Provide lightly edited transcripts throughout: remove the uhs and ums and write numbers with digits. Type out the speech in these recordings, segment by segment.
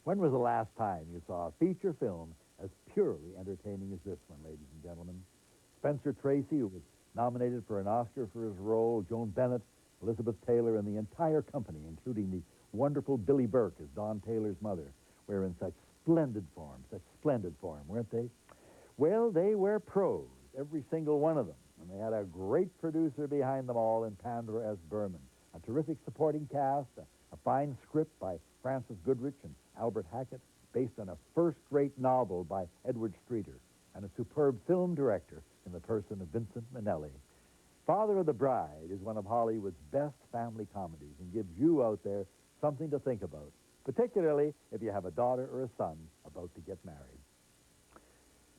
When was the last time you saw a feature film as purely entertaining as this one, ladies and gentlemen? Spencer Tracy, who was nominated for an Oscar for his role, Joan Bennett, Elizabeth Taylor, and the entire company, including the wonderful Billie Burke as Don Taylor's mother, were in such splendid form, weren't they? Well, they were pros, every single one of them, and they had a great producer behind them all in Pandora S. Berman, a terrific supporting cast, a fine script by Francis Goodrich and Albert Hackett, based on a first-rate novel by Edward Streeter, and a superb film director in the person of Vincent Minnelli. Father of the Bride is one of Hollywood's best family comedies and gives you out there something to think about, particularly if you have a daughter or a son about to get married.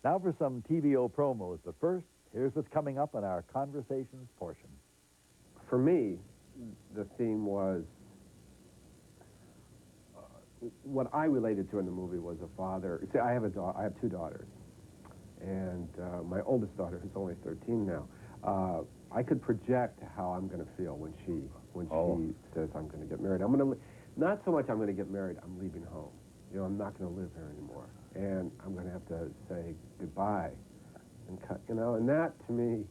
Now for some TVO promos, but first, here's what's coming up on our Conversations portion. For me, the theme was, what I related to in the movie was a father. See, I have two daughters, and my oldest daughter, who's only 13 now, I could project how I'm going to feel when she says I'm going to get married. Not so much I'm going to get married, I'm leaving home. You know, I'm not going to live here anymore, and I'm going to have to say goodbye and cut. You know, and that to me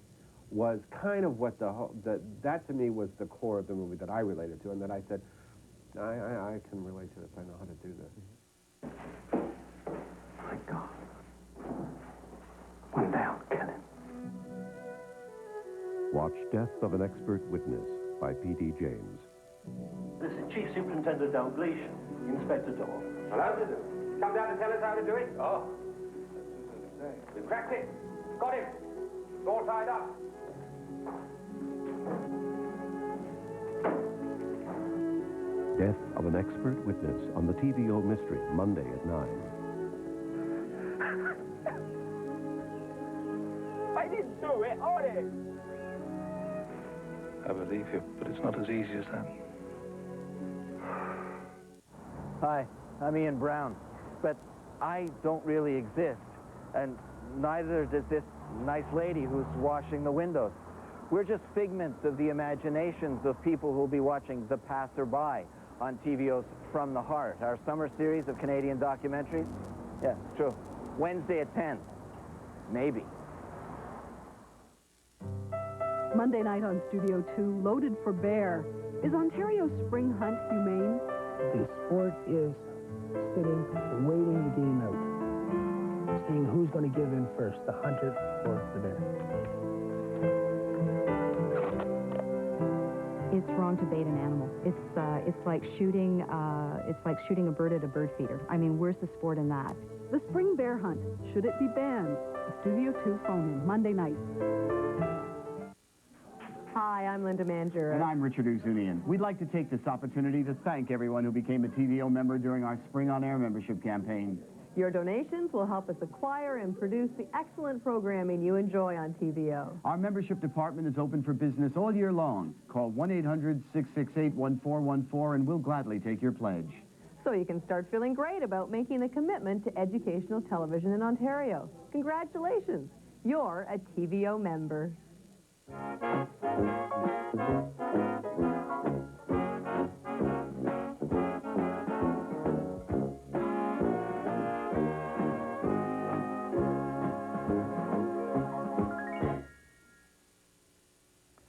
was kind of what that to me was the core of the movie that I related to, and that I said, I can relate to this. I know how to do this. My God. One day I'll kill him. Watch Death of an Expert Witness by P.D. James. This is Chief Superintendent Dalgleish, Inspector Dorr. Hello, to do. Come down and tell us how to do it? Oh. We've cracked it. Got him. It's all tied up. Death of an Expert Witness on the TVO Mystery, Monday at 9. I didn't do it, I did. I believe you, but it's not as easy as that. Hi, I'm Ian Brown, but I don't really exist, and neither does this nice lady who's washing the windows. We're just figments of the imaginations of people who'll be watching The Passerby on TVO's From the Heart, our summer series of Canadian documentaries. Yeah, it's true. Wednesday at 10. Maybe. Monday night on Studio 2, Loaded for Bear. Is Ontario's spring hunt humane? The sport is sitting, waiting the game out, seeing who's going to give in first, the hunter or the bear. It's wrong to bait an animal. It's like shooting a bird at a bird feeder. I mean, where's the sport in that? The spring bear hunt. Should it be banned? The Studio 2 phone-in, Monday night. Hi, I'm Linda Manger. And I'm Richard Uzunian. We'd like to take this opportunity to thank everyone who became a TVO member during our Spring on Air membership campaign. Your donations will help us acquire and produce the excellent programming you enjoy on TVO. Our membership department is open for business all year long. Call 1-800-668-1414 and we'll gladly take your pledge. So you can start feeling great about making a commitment to educational television in Ontario. Congratulations, you're a TVO member.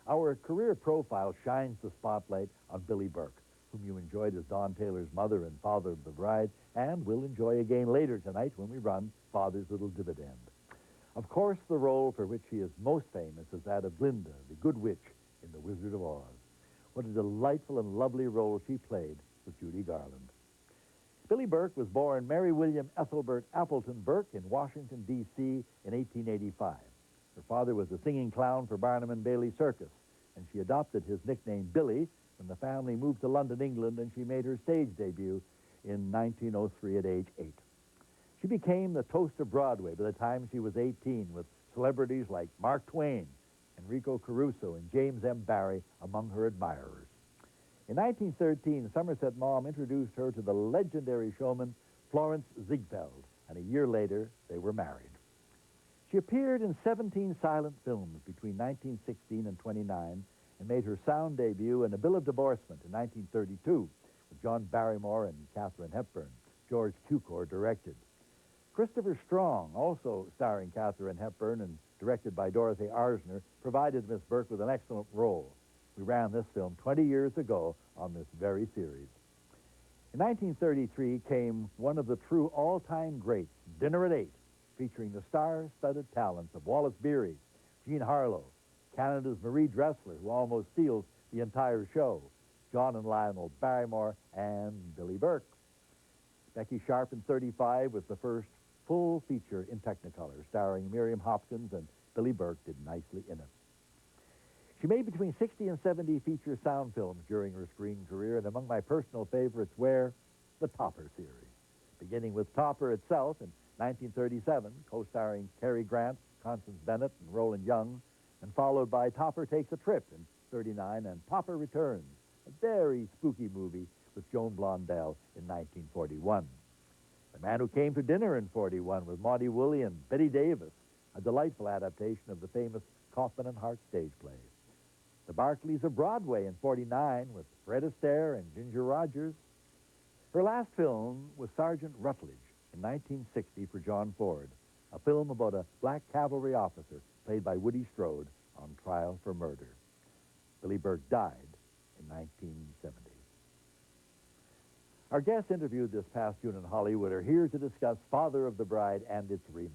Our career profile shines the spotlight on Billie Burke, whom you enjoyed as Don Taylor's mother and father of the bride, and will enjoy again later tonight when we run Father's Little Dividend. Of course, the role for which she is most famous is that of Glinda, the Good Witch, in The Wizard of Oz. What a delightful and lovely role she played with Judy Garland. Billie Burke was born Mary William Ethelbert Appleton Burke in Washington, D.C. in 1885. Her father was a singing clown for Barnum and Bailey Circus, and she adopted his nickname Billie when the family moved to London, England, and she made her stage debut in 1903 at age 8. She became the toast of Broadway by the time she was 18, with celebrities like Mark Twain, Enrico Caruso, and James M. Barrie among her admirers. In 1913, Somerset Maugham introduced her to the legendary showman Florence Ziegfeld, and a year later, they were married. She appeared in 17 silent films between 1916 and 29 and made her sound debut in A Bill of Divorcement in 1932 with John Barrymore and Katharine Hepburn. George Cukor directed. Christopher Strong, also starring Katharine Hepburn and directed by Dorothy Arzner, provided Miss Burke with an excellent role. We ran this film 20 years ago on this very series. In 1933 came one of the true all-time greats, Dinner at 8, featuring the star-studded talents of Wallace Beery, Jean Harlow, Canada's Marie Dressler, who almost steals the entire show, John and Lionel Barrymore, and Billy Burke. Becky Sharp in 35 was the first full feature in Technicolor, starring Miriam Hopkins, and Billy Burke did nicely in it. She made between 60 and 70 feature sound films during her screen career, and among my personal favorites were the Topper series, beginning with Topper itself in 1937, co-starring Cary Grant, Constance Bennett, and Roland Young, and followed by Topper Takes a Trip in 39 and Topper Returns, a very spooky movie with Joan Blondell in 1941. The Man Who Came to Dinner in 41 with Monty Woolley and Betty Davis, a delightful adaptation of the famous Kaufman and Hart stage play. The Barclays of Broadway in 49 with Fred Astaire and Ginger Rogers. Her last film was Sergeant Rutledge in 1960 for John Ford, a film about a black cavalry officer played by Woody Strode on trial for murder. Billy Burke died in 1970. Our guests interviewed this past June in Hollywood are here to discuss Father of the Bride and its remake.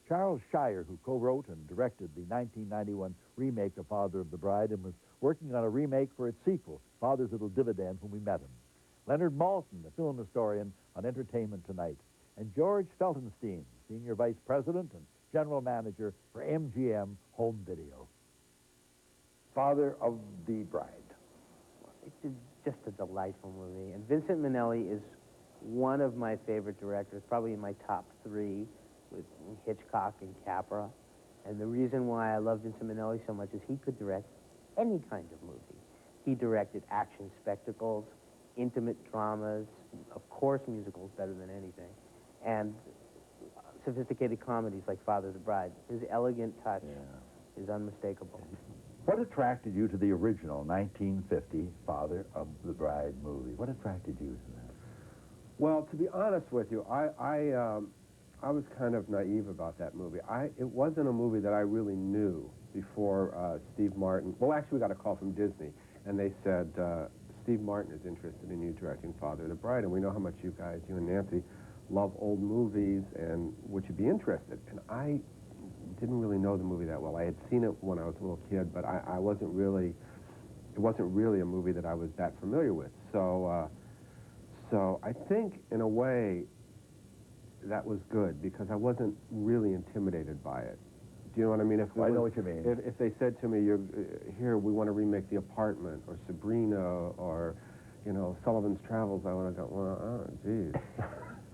Charles Shire, who co-wrote and directed the 1991 remake of Father of the Bride and was working on a remake for its sequel, Father's Little Dividend, when we met him. Leonard Maltin, the film historian on Entertainment Tonight. And George Feltenstein, Senior Vice President and General Manager for MGM Home Video. Father of the Bride. It's just a delightful movie. And Vincent Minnelli is one of my favorite directors, probably in my top three, with Hitchcock and Capra. And the reason why I love Vincent Minnelli so much is he could direct any kind of movie. He directed action spectacles, intimate dramas, of course musicals better than anything, and sophisticated comedies like Father of the Bride. His elegant touch is unmistakable. What attracted you to the original 1950 Father of the Bride movie? What attracted you to that? Well, to be honest with you, I was kind of naive about that movie. It wasn't a movie that I really knew before Steve Martin. Well, actually, we got a call from Disney, and they said, Steve Martin is interested in you directing Father of the Bride, and we know how much you guys, you and Nancy, love old movies, and would you be interested? And I didn't really know the movie that well. I had seen it when I was a little kid, but I wasn't really, it wasn't really a movie that I was that familiar with. So I think, in a way, that was good, because I wasn't really intimidated by it. Do you know what I mean? I know what you mean. If they said to me, here, we want to remake The Apartment, or Sabrina, or, you know, Sullivan's Travels, I would have gone, well, oh, geez.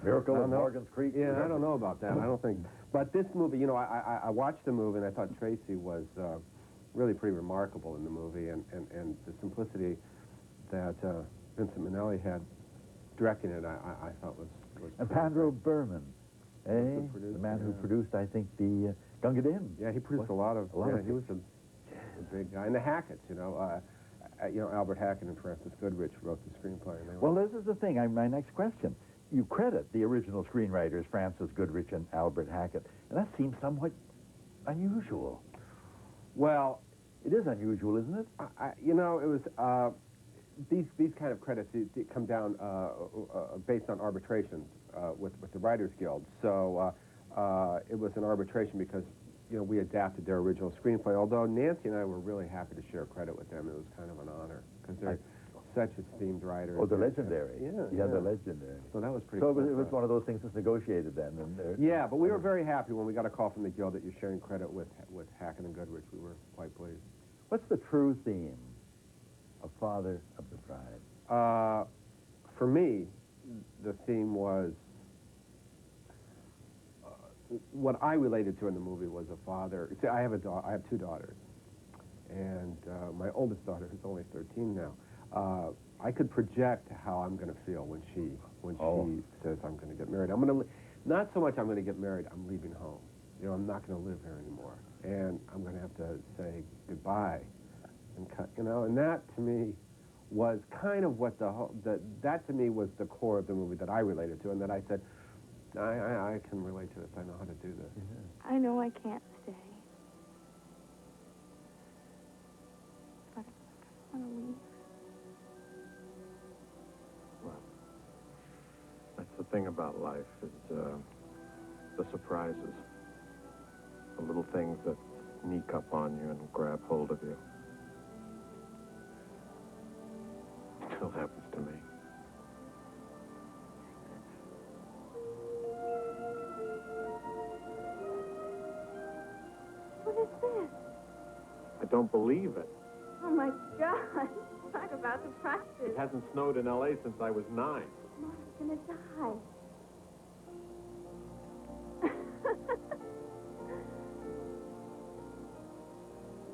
Miracle in Morgan's Creek? Yeah, I don't know about that. I don't think. But this movie, you know, I watched the movie, and I thought Tracy was really pretty remarkable in the movie, and the simplicity that Vincent Minnelli had directing it, I thought was and Pandro Berman, the man who produced, I think, the Gunga Din. Yeah, he produced a lot of he was a big guy. And the Hacketts, you know, Albert Hackett and Francis Goodrich wrote the screenplay. And well, this is the thing. My next question. You credit the original screenwriters, Francis Goodrich and Albert Hackett, and that seems somewhat unusual. Well, it is unusual, isn't it? You know, it was these kind of credits they come down based on arbitrations with the Writers Guild. So it was an arbitration because, you know, we adapted their original screenplay. Although Nancy and I were really happy to share credit with them, it was kind of an honor because they're such esteemed writers. Oh, they're legendary. Yeah, they're legendary. So that was pretty. So cool. it was one of those things that's negotiated then. And yeah, but we were very happy when we got a call from the Guild that you're sharing credit with Hackett and Goodrich. We were quite pleased. What's the true theme of Father of the Bride? For me, the theme was what I related to in the movie was a father. See, I have two daughters, and my oldest daughter, who's only 13 now, I could project how I'm going to feel when she says I'm going to get married. Not so much I'm going to get married. I'm leaving home. You know, I'm not going to live here anymore, and I'm going to have to say goodbye, and cut. You know, and that to me was kind of what that to me was the core of the movie that I related to, and that I said, I can relate to this. I know how to do this. I know I can't stay. But I want to leave. Well, that's the thing about life, is the surprises. The little things that sneak up on you and grab hold of you. It still happens to me. What is this? I don't believe it. Oh, my God. Talk about surprises. It hasn't snowed in L.A. since I was 9. Mom's gonna die.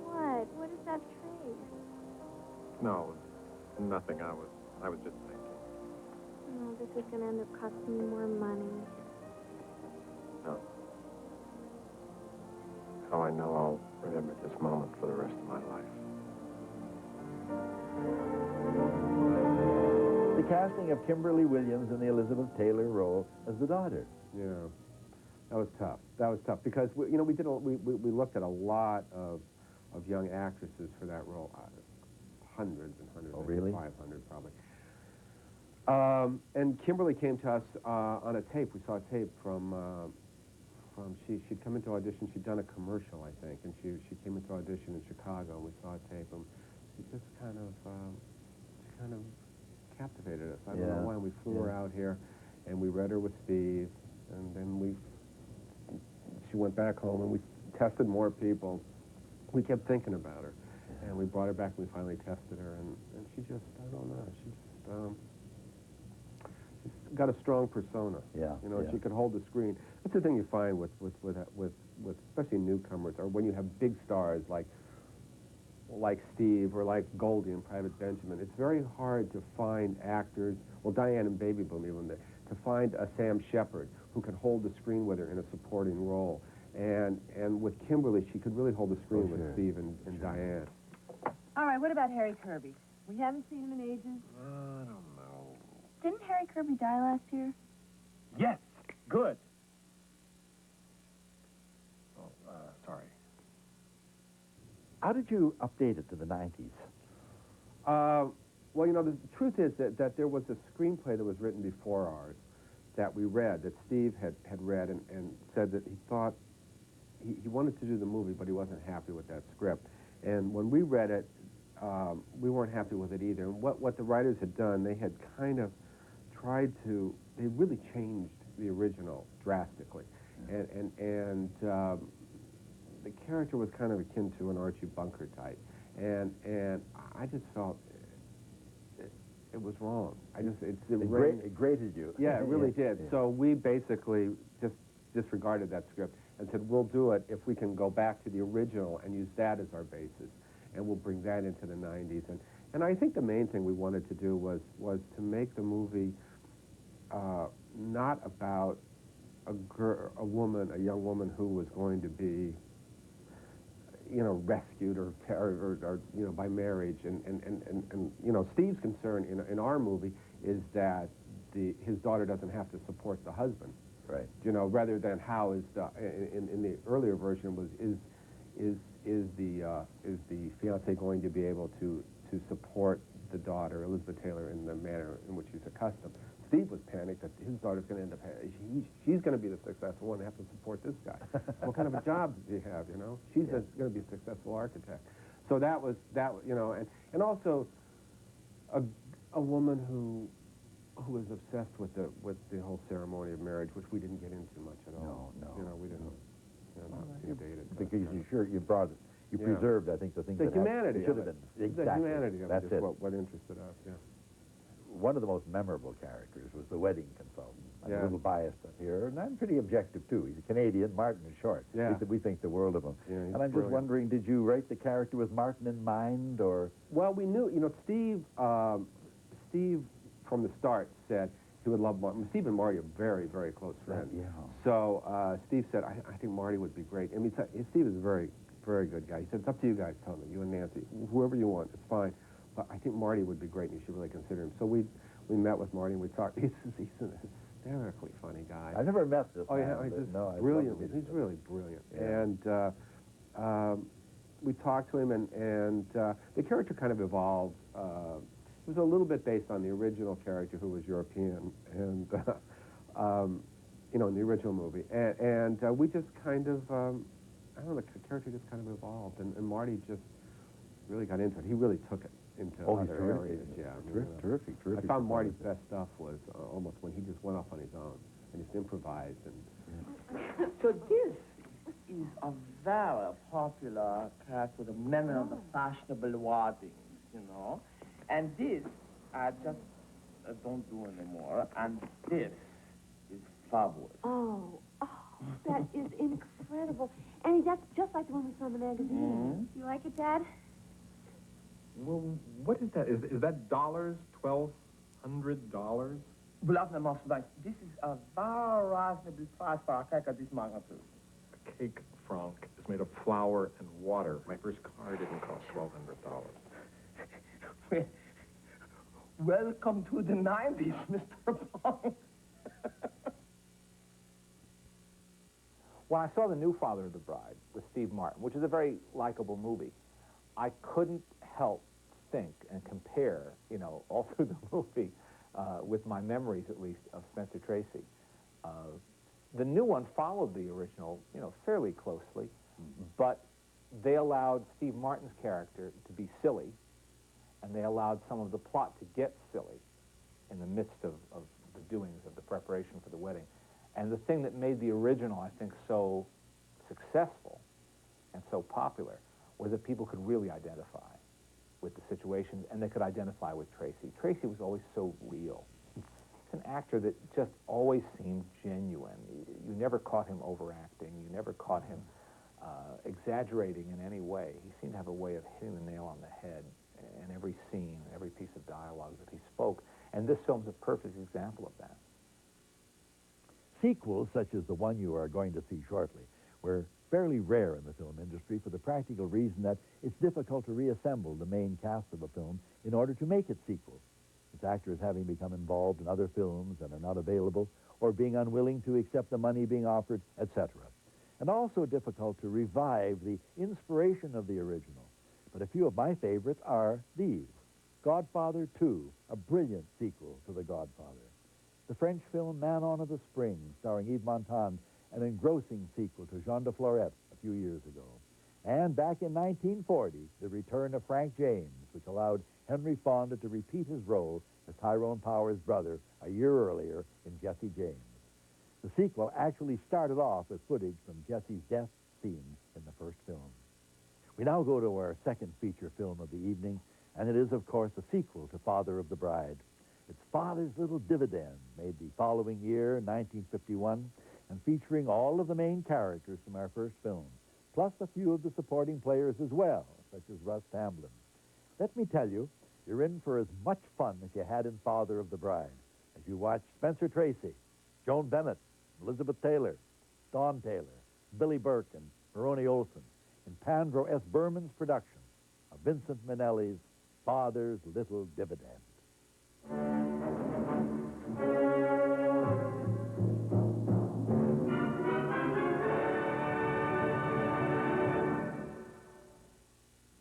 What? What is that trace? No, nothing. I was just thinking. Oh, this is gonna end up costing me more money. No. How I know I'll remember this moment for the rest of my life. The casting of Kimberly Williams in the Elizabeth Taylor role as the daughter. Yeah, that was tough. That was tough because we looked at a lot of young actresses for that role, hundreds and hundreds. Oh, really? 500 probably. And Kimberly came to us on a tape. We saw a tape from she'd come into audition. She'd done a commercial, I think, and she came into audition in Chicago, and we saw a tape, and she just kind of captivated us. I don't know why. We flew her out here, and we read her with Steve, and then she went back home, and we tested more people. We kept thinking about her, and we brought her back, and we finally tested her, and she just, I don't know, she's got a strong persona. Yeah. You know, she could hold the screen. That's the thing you find with especially newcomers, or when you have big stars like Steve or like Goldie and Private Benjamin. It's very hard to find actors, well, Diane and Baby Boom even, to find a Sam Shepard who can hold the screen with her in a supporting role. And with Kimberly, she could really hold the screen with Steve and Diane. All right, what about Harry Kirby? We haven't seen him in ages. I don't know. Didn't Harry Kirby die last year? Yes, good. Oh, sorry. How did you update it to the 90s? Well, you know, the truth is that there was a screenplay that was written before ours that we read, that Steve had read and said that he thought he wanted to do the movie, but he wasn't happy with that script. And when we read it, we weren't happy with it either. And what the writers had done, they had kind of tried to, they really changed the original drastically. And the character was kind of akin to an Archie Bunker type. And I just felt it was wrong. It grated you. Yeah, it really did. So we basically just disregarded that script and said, we'll do it if we can go back to the original and use that as our basis, and we'll bring that into the 90s. And I think the main thing we wanted to do was to make the movie not about a young woman who was going to be, you know, rescued or you know, by marriage. And you know, Steve's concern in our movie is that his daughter doesn't have to support the husband. Right. You know, rather than how is in the earlier version was is the fiance going to be able to support the daughter, Elizabeth Taylor, in the manner in which she's accustomed. Steve was panicked that his daughter's going to end up, she's going to be the successful one and have to support this guy. What kind of a job does he have, you know? She's going to be a successful architect. So that was, you know, and also a woman who was obsessed with the whole ceremony of marriage, which we didn't get into much at all. No. You know, we didn't, you know, not being dated. Because you brought it. You preserved, I think, the things that humanity should have been. Exactly. The humanity of That's it is what interested us, yeah. One of the most memorable characters was the wedding consultant. I'm a little biased up here, and I'm pretty objective, too. He's a Canadian, Martin Short. Yeah. We think the world of him. Yeah, and I'm just wondering, did you write the character with Martin in mind, or? Well, we knew, you know, Steve from the start said he would love Martin. Steve and Marty are very, very close friends. Yeah. So Steve said, I think Marty would be great. I mean, Steve is a very, very good guy. He said, it's up to you guys, tell me, you and Nancy, whoever you want, it's fine. but I think Marty would be great, and you should really consider him. So we met with Marty, and we talked. He's an hysterically funny guy. I've never met this man. Yeah, he's just no, brilliant. He's really brilliant. Yeah. And we talked to him, and the character kind of evolved. It was a little bit based on the original character, who was European, and in the original movie. And we just kind of, I don't know, the character just kind of evolved, and Marty just really got into it. He really took it into other areas. Yeah, terrific. I found Marty's best stuff was almost when he just went off on his own and just improvised. And So this is a very popular character, the men of the fashionable weddings, And this, I just don't do anymore. And this is fabulous. Oh, that is incredible. Annie, that's just like the one we saw in the magazine. You like it, Dad? Well, what is that? Is that dollars? $1,200? Bluff most nice. This is a very reasonable price for a cake of this magnitude. A cake, Frank, is made of flour and water. My first car didn't cost $1,200. Welcome to the 90s, Mr. Pong. When I saw The New Father of the Bride with Steve Martin, which is a very likable movie, I couldn't help think and compare, all through the movie, with my memories, at least, of Spencer Tracy. The new one followed the original, fairly closely, but they allowed Steve Martin's character to be silly, and they allowed some of the plot to get silly in the midst of the doings of the preparation for the wedding. And the thing that made the original, I think, so successful and so popular was that people could really identify with the situations, and they could identify with Tracy. Tracy was always so real. He's an actor that just always seemed genuine. You never caught him overacting. You never caught him exaggerating in any way. He seemed to have a way of hitting the nail on the head in every scene, every piece of dialogue that he spoke. And this film's a perfect example of that. Sequels, such as the one you are going to see shortly, were fairly rare in the film industry for the practical reason that it's difficult to reassemble the main cast of a film in order to make it sequels. Its actors having become involved in other films and are not available, or being unwilling to accept the money being offered, etc. And also difficult to revive the inspiration of the original. But a few of my favorites are these. Godfather 2, a brilliant sequel to The Godfather. The French film Man on of the Spring, starring Yves Montand, an engrossing sequel to Jean de Florette a few years ago. And back in 1940, the return of Frank James, which allowed Henry Fonda to repeat his role as Tyrone Power's brother a year earlier in Jesse James. The sequel actually started off with footage from Jesse's death scene in the first film. We now go to our second feature film of the evening, and it is, of course, a sequel to Father of the Bride. It's Father's Little Dividend, made the following year, 1951, and featuring all of the main characters from our first film, plus a few of the supporting players as well, such as Russ Tamblyn. Let me tell you, you're in for as much fun as you had in Father of the Bride, as you watch Spencer Tracy, Joan Bennett, Elizabeth Taylor, Dawn Taylor, Billy Burke, and Maroney Olson in Pandro S. Berman's production of Vincent Minnelli's Father's Little Dividend.